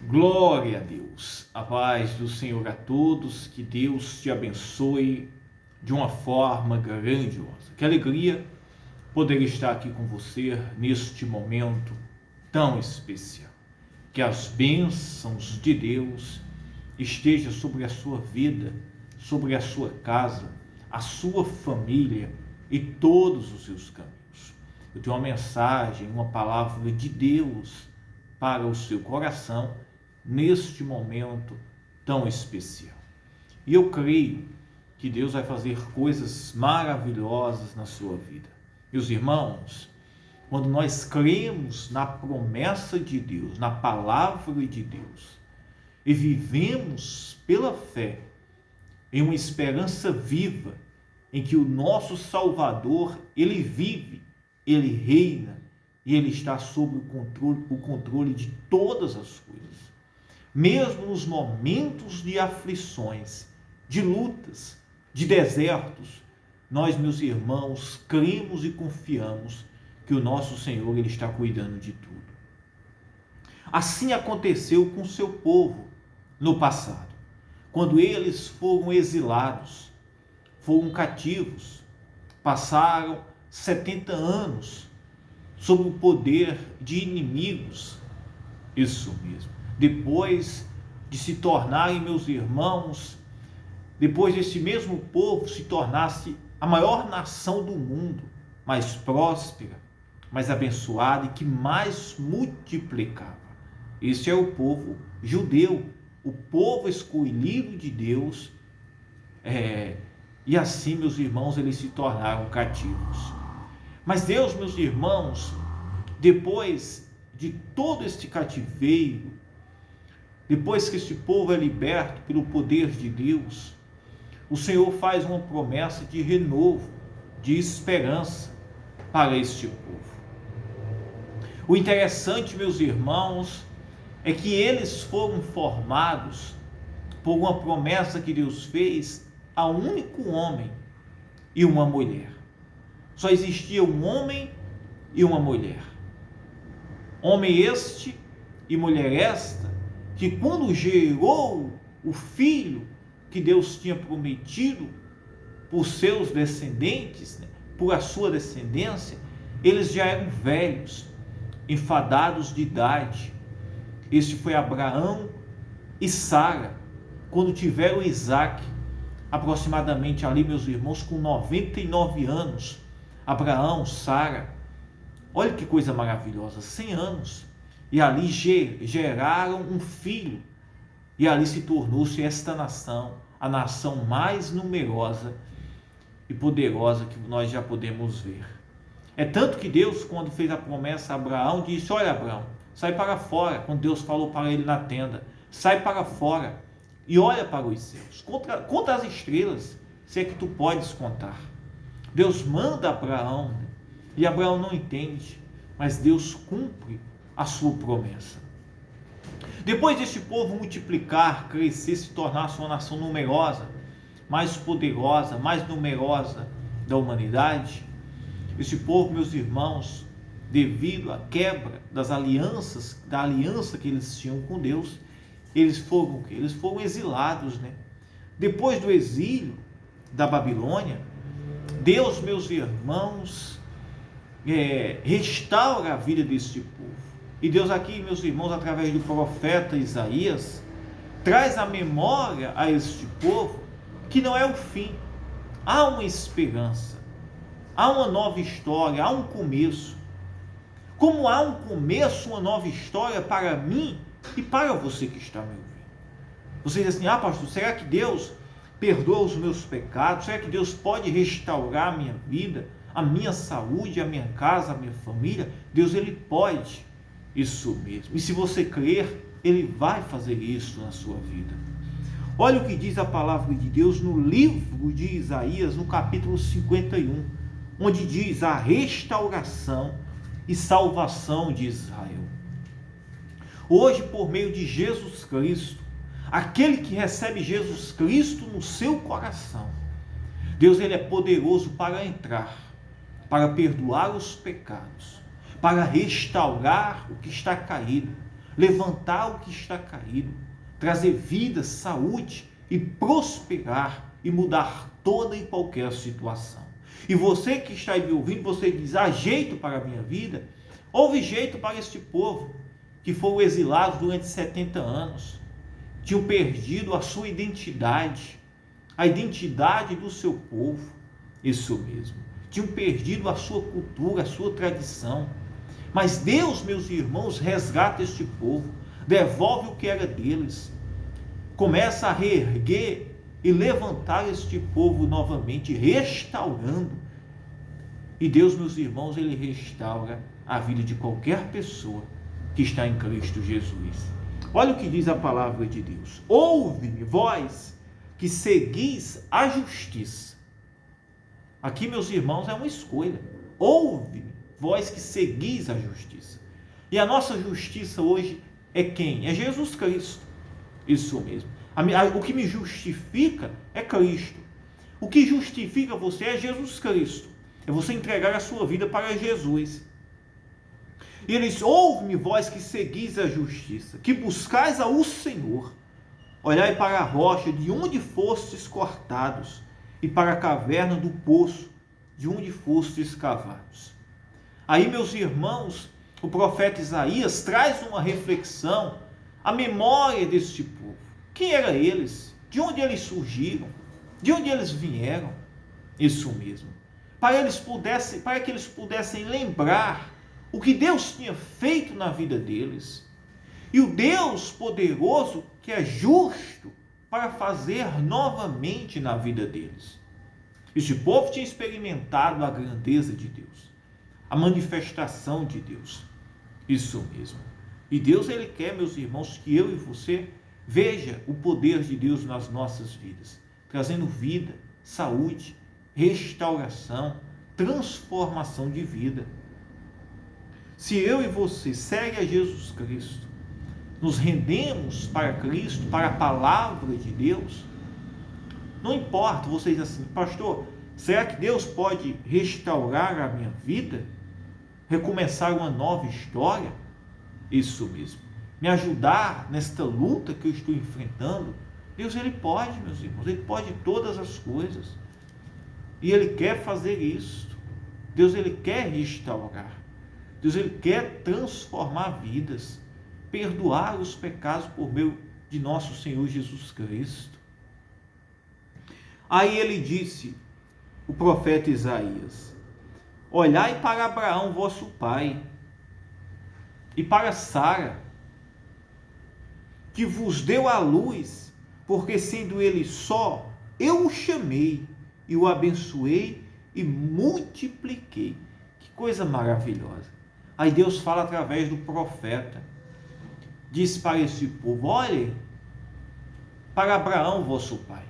Glória a Deus, a paz do Senhor a todos, que Deus te abençoe de uma forma grandiosa. Que alegria poder estar aqui com você neste momento tão especial. Que as bênçãos de Deus estejam sobre a sua vida, sobre a sua casa, a sua família e todos os seus caminhos. Eu tenho uma mensagem, uma palavra de Deus para o seu coração neste momento tão especial. E eu creio que Deus vai fazer coisas maravilhosas na sua vida. Meus irmãos, quando nós cremos na promessa de Deus, na palavra de Deus, e vivemos pela fé em uma esperança viva, em que o nosso Salvador, ele vive, ele reina, e ele está sob o controle de todas as coisas. Mesmo nos momentos de aflições, de lutas, de desertos, nós, meus irmãos, cremos e confiamos que o nosso Senhor, ele está cuidando de tudo. Assim aconteceu com o seu povo no passado, quando eles foram exilados, foram cativos, passaram 70 anos sob o poder de inimigos, isso mesmo. Depois de se tornarem, meus irmãos, depois desse mesmo povo se tornasse a maior nação do mundo, mais próspera, mais abençoada e que mais multiplicava. Esse é o povo judeu, o povo escolhido de Deus, e assim, meus irmãos, eles se tornaram cativos. Mas Deus, meus irmãos, depois de todo este cativeiro, depois que este povo é liberto pelo poder de Deus, o Senhor faz uma promessa de renovo, de esperança para este povo. O interessante, meus irmãos, é que eles foram formados por uma promessa que Deus fez a um único homem e uma mulher. Só existia um homem e uma mulher. Homem este e mulher esta, que quando gerou o filho que Deus tinha prometido por seus descendentes, por a sua descendência, eles já eram velhos, enfadados de idade. Este foi Abraão e Sara, quando tiveram Isaac, aproximadamente ali, meus irmãos, com 99 anos. Abraão, Sara, olha que coisa maravilhosa, 100 anos. E ali geraram um filho. E ali se tornou-se esta nação, a nação mais numerosa e poderosa que nós já podemos ver. É tanto que Deus, quando fez a promessa a Abraão, disse: olha, Abraão, sai para fora. Quando Deus falou para ele na tenda, sai para fora e olha para os céus. Conta as estrelas, se é que tu podes contar. Deus manda a Abraão, e Abraão não entende, mas Deus cumpre a sua promessa. Depois deste povo multiplicar, crescer, se tornar uma nação numerosa, mais poderosa, mais numerosa da humanidade, esse povo, meus irmãos, devido à quebra das alianças, da aliança que eles tinham com Deus, eles foram exilados, Depois do exílio da Babilônia, Deus, meus irmãos, restaura a vida deste povo. E Deus aqui, meus irmãos, através do profeta Isaías, traz a memória a este povo que não é o fim. Há uma esperança, há uma nova história, há um começo. Como há um começo, uma nova história para mim e para você que está me ouvindo. Você diz assim: pastor, será que Deus perdoa os meus pecados? Será que Deus pode restaurar a minha vida, a minha saúde, a minha casa, a minha família? Deus, ele pode. Isso mesmo. E se você crer, ele vai fazer isso na sua vida. Olha o que diz a palavra de Deus no livro de Isaías, no capítulo 51, onde diz a restauração e salvação de Israel. Hoje, por meio de Jesus Cristo, aquele que recebe Jesus Cristo no seu coração, Deus, ele é poderoso para entrar, para perdoar os pecados, para restaurar o que está caído, levantar o que está caído, trazer vida, saúde e prosperar e mudar toda e qualquer situação. E você que está aí me ouvindo, você diz: há jeito para a minha vida? Houve jeito para este povo que foram exilados durante 70 anos, tinham perdido a sua identidade, a identidade do seu povo, isso mesmo, tinham perdido a sua cultura, a sua tradição. Mas Deus, meus irmãos, resgata este povo, devolve o que era deles, começa a reerguer e levantar este povo novamente, restaurando. E Deus, meus irmãos, Ele restaura a vida de qualquer pessoa que está em Cristo Jesus. Olha o que diz a palavra de Deus: ouve-me, vós que seguis a justiça. Aqui, meus irmãos, é uma escolha. Ouve-me, vós que seguis a justiça. E a nossa justiça hoje é quem? É Jesus Cristo. Isso mesmo. O que me justifica é Cristo. O que justifica você é Jesus Cristo. É você entregar a sua vida para Jesus. E ele diz: ouve-me, vós que seguis a justiça, que buscais ao Senhor. Olhai para a rocha de onde fostes cortados, e para a caverna do poço de onde fostes cavados. Aí, meus irmãos, o profeta Isaías traz uma reflexão à memória deste povo. Quem eram eles? De onde eles surgiram? De onde eles vieram? Isso mesmo. Para que eles pudessem lembrar o que Deus tinha feito na vida deles. E o Deus poderoso que é justo para fazer novamente na vida deles. Este povo tinha experimentado a grandeza de Deus, a manifestação de Deus. Isso mesmo. E Deus, Ele quer, meus irmãos, que eu e você veja o poder de Deus nas nossas vidas, trazendo vida, saúde, restauração, transformação de vida. Se eu e você seguem a Jesus Cristo, nos rendemos para Cristo, para a palavra de Deus, não importa, você diz assim: pastor, será que Deus pode restaurar a minha vida? Recomeçar uma nova história? Isso mesmo. Me ajudar nesta luta que eu estou enfrentando? Deus, Ele pode, meus irmãos, Ele pode todas as coisas. E Ele quer fazer isso. Deus, Ele quer restaurar. Deus, Ele quer transformar vidas, perdoar os pecados por meio de nosso Senhor Jesus Cristo. Aí Ele disse, o profeta Isaías: olhai para Abraão, vosso pai, e para Sara, que vos deu a luz, porque sendo ele só, eu o chamei, e o abençoei, e multipliquei. Que coisa maravilhosa. Aí Deus fala através do profeta, diz para esse povo: olhem para Abraão, vosso pai.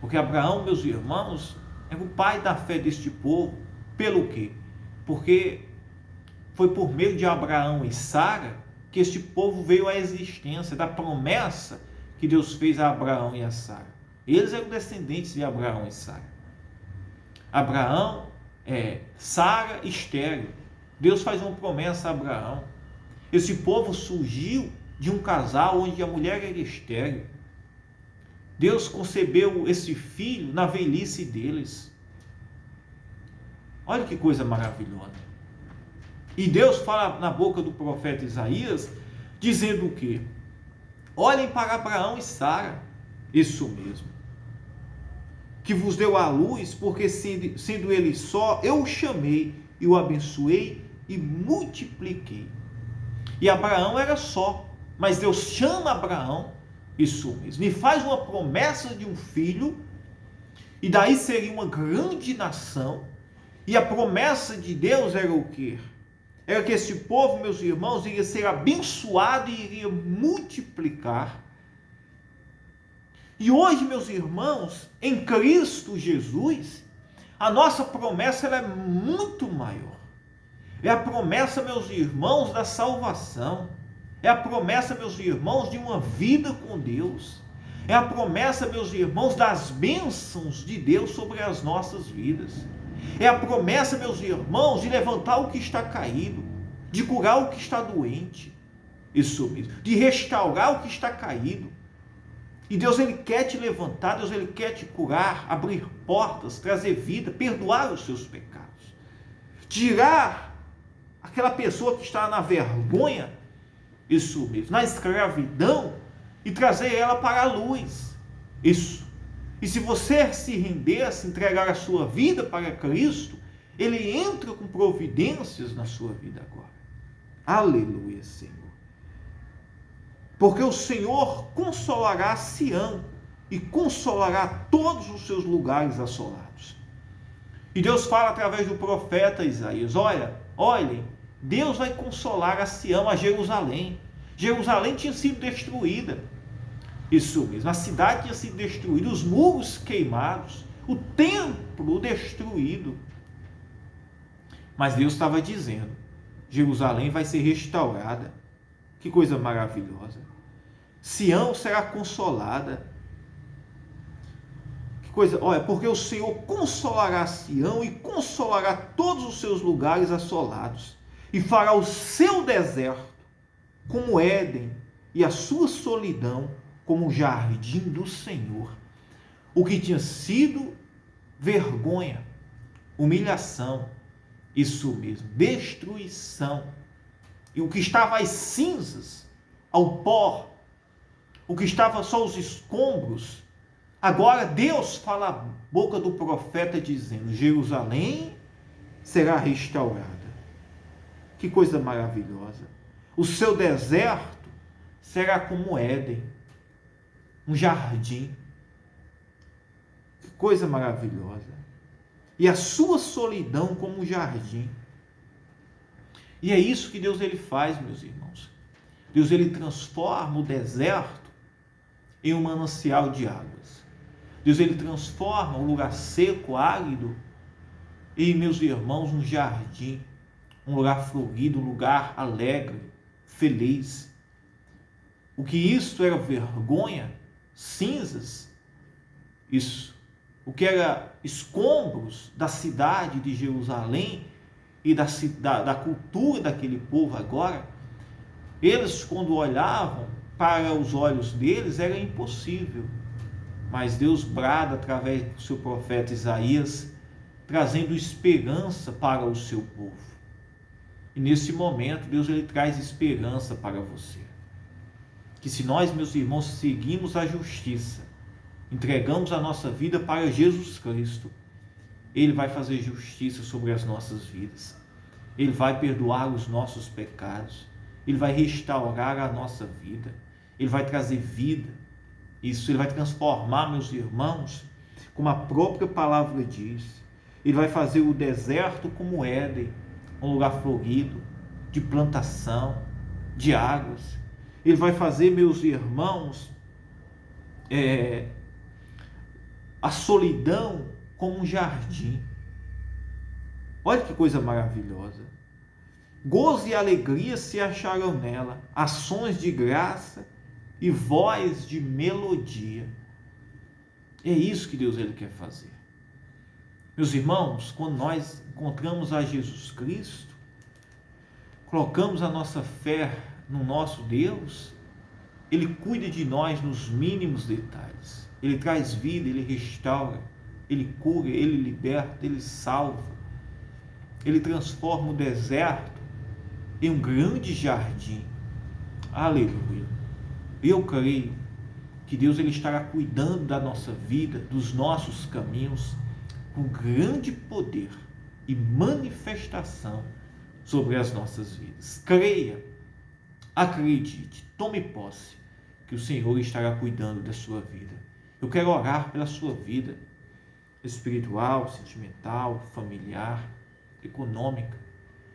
Porque Abraão, meus irmãos, é o pai da fé deste povo. Pelo quê? Porque foi por meio de Abraão e Sara que este povo veio à existência, da promessa que Deus fez a Abraão e a Sara. Eles eram descendentes de Abraão e Sara. Abraão, Sara estéril. Deus faz uma promessa a Abraão. Esse povo surgiu de um casal onde a mulher era estéril. Deus concebeu esse filho na velhice deles. Olha que coisa maravilhosa. E Deus fala na boca do profeta Isaías, dizendo o quê? Olhem para Abraão e Sara, isso mesmo, que vos deu a luz, porque sendo ele só, eu o chamei, e o abençoei, e multipliquei. E Abraão era só, mas Deus chama Abraão, isso mesmo, e faz uma promessa de um filho, e daí seria uma grande nação. E a promessa de Deus era o quê? Era que esse povo, meus irmãos, iria ser abençoado e iria multiplicar. E hoje, meus irmãos, em Cristo Jesus, a nossa promessa ela é muito maior. É a promessa, meus irmãos, da salvação. É a promessa, meus irmãos, de uma vida com Deus. É a promessa, meus irmãos, das bênçãos de Deus sobre as nossas vidas. É a promessa, meus irmãos, de levantar o que está caído, de curar o que está doente. Isso mesmo. De restaurar o que está caído. E Deus, Ele quer te levantar, Deus, Ele quer te curar, abrir portas, trazer vida, perdoar os seus pecados. Tirar aquela pessoa que está na vergonha, isso mesmo, na escravidão, e trazer ela para a luz. Isso. E se você se render, se entregar a sua vida para Cristo, Ele entra com providências na sua vida agora. Aleluia, Senhor. Porque o Senhor consolará Sião e consolará todos os seus lugares assolados. E Deus fala através do profeta Isaías: olhem, Deus vai consolar a Sião, a Jerusalém. Jerusalém tinha sido destruída. Isso mesmo, a cidade tinha sido destruída, os muros queimados, o templo destruído. Mas Deus estava dizendo: Jerusalém vai ser restaurada. Que coisa maravilhosa. Sião será consolada. Que coisa, porque o Senhor consolará Sião e consolará todos os seus lugares assolados, e fará o seu deserto como Éden e a sua solidão como o jardim do Senhor. O que tinha sido vergonha, humilhação, isso mesmo, destruição, e o que estava às cinzas, ao pó, o que estava só os escombros, agora Deus fala a boca do profeta dizendo: Jerusalém será restaurada. Que coisa maravilhosa. O seu deserto será como Éden, um jardim. Que coisa maravilhosa. E a sua solidão como um jardim. E é isso que Deus, Ele faz, meus irmãos. Deus, Ele transforma o deserto em um manancial de águas. Deus, Ele transforma um lugar seco, árido, em, meus irmãos, um jardim, um lugar florido, um lugar alegre, feliz. O que isso era vergonha, cinzas, isso. O que era escombros da cidade de Jerusalém e da cultura daquele povo agora, eles, quando olhavam para os olhos deles, era impossível. Mas Deus brada através do seu profeta Isaías, trazendo esperança para o seu povo. E nesse momento, Deus, Ele traz esperança para você. Que se nós, meus irmãos, seguimos a justiça, entregamos a nossa vida para Jesus Cristo, Ele vai fazer justiça sobre as nossas vidas. Ele vai perdoar os nossos pecados. Ele vai restaurar a nossa vida. Ele vai trazer vida. Isso, Ele vai transformar, meus irmãos, como a própria palavra diz. Ele vai fazer o deserto como Éden, um lugar florido, de plantação, de águas. Ele vai fazer, meus irmãos, a solidão como um jardim. Olha que coisa maravilhosa. Gozo e alegria se acharão nela, ações de graça e voz de melodia. É isso que Deus, Ele quer fazer. Meus irmãos, quando nós encontramos a Jesus Cristo, colocamos a nossa fé no nosso Deus, Ele cuida de nós nos mínimos detalhes. Ele traz vida, Ele restaura, Ele cura, Ele liberta, Ele salva. Ele transforma o deserto em um grande jardim. Aleluia. Eu creio que Deus, Ele estará cuidando da nossa vida, dos nossos caminhos, com grande poder e manifestação sobre as nossas vidas. Creia, acredite, tome posse, que o Senhor estará cuidando da sua vida. Eu quero orar pela sua vida espiritual, sentimental, familiar, econômica.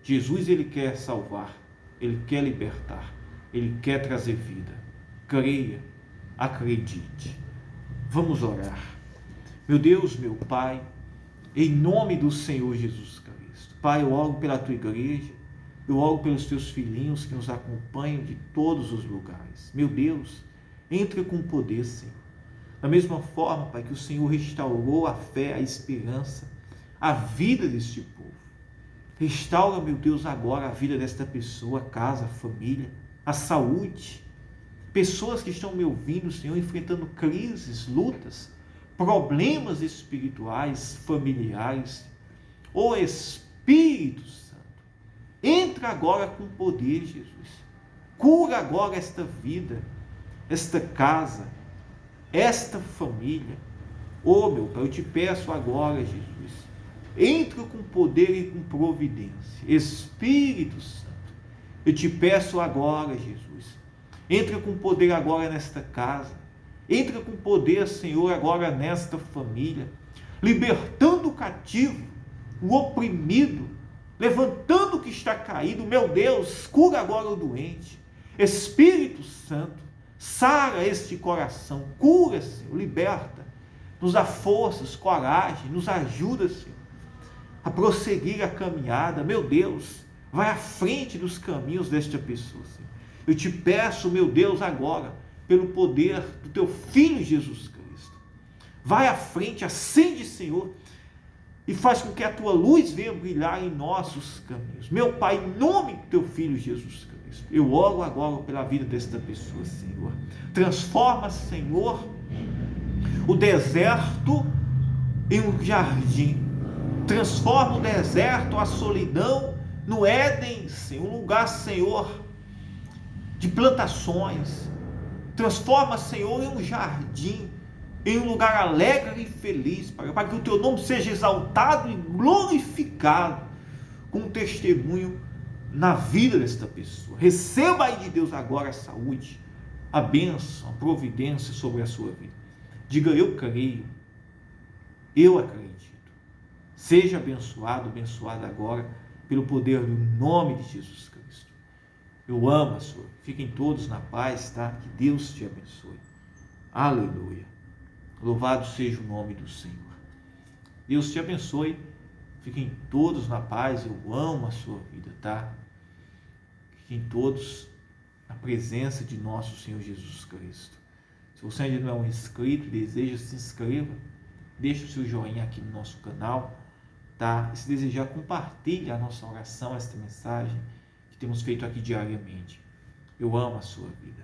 Jesus, Ele quer salvar, Ele quer libertar, Ele quer trazer vida. Creia, acredite. Vamos orar. Meu Deus, meu Pai, em nome do Senhor Jesus Cristo. Pai, eu oro pela Tua igreja, eu oro pelos Teus filhinhos que nos acompanham de todos os lugares. Meu Deus, entre com poder, Senhor. Da mesma forma, Pai, que o Senhor restaurou a fé, a esperança, a vida deste povo. Restaura, meu Deus, agora a vida desta pessoa, a casa, a família, a saúde. Pessoas que estão me ouvindo, Senhor, enfrentando crises, lutas, problemas espirituais, familiares. Ó Espírito Santo, entra agora com poder, Jesus. Cura agora esta vida, esta casa, esta família. Ó meu Pai, eu te peço agora, Jesus, entra com poder e com providência. Espírito Santo, eu te peço agora, Jesus, entra com poder agora nesta casa, entra com poder, Senhor, agora nesta família, libertando o cativo, o oprimido, levantando o que está caído. Meu Deus, cura agora o doente. Espírito Santo, sara este coração, cura, Senhor, liberta, nos dá forças, coragem, nos ajuda, Senhor, a prosseguir a caminhada. Meu Deus, vai à frente dos caminhos desta pessoa, Senhor. Eu te peço, meu Deus, agora, pelo poder do teu Filho Jesus Cristo, vai à frente, acende, Senhor, e faz com que a tua luz venha brilhar em nossos caminhos. Meu Pai, em nome do teu Filho Jesus Cristo, eu oro agora pela vida desta pessoa, Senhor. Transforma, Senhor, o deserto em um jardim. Transforma o deserto, a solidão, no Éden, Senhor, um lugar, Senhor, de plantações. Transforma, Senhor, em um jardim, em um lugar alegre e feliz, para que o teu nome seja exaltado e glorificado com um testemunho na vida desta pessoa. Receba aí de Deus agora a saúde, a bênção, a providência sobre a sua vida. Diga: eu creio, eu acredito. Seja abençoado, abençoada agora pelo poder do nome de Jesus Cristo. Eu amo a sua. Fiquem todos na paz, tá? Que Deus te abençoe. Aleluia. Louvado seja o nome do Senhor. Deus te abençoe. Fiquem todos na paz. Eu amo a sua vida, tá? Fiquem todos na presença de nosso Senhor Jesus Cristo. Se você ainda não é um inscrito e deseja, se inscreva. Deixe o seu joinha aqui no nosso canal, tá? E se desejar, compartilhe a nossa oração, esta mensagem que temos feito aqui diariamente. Eu amo a sua vida.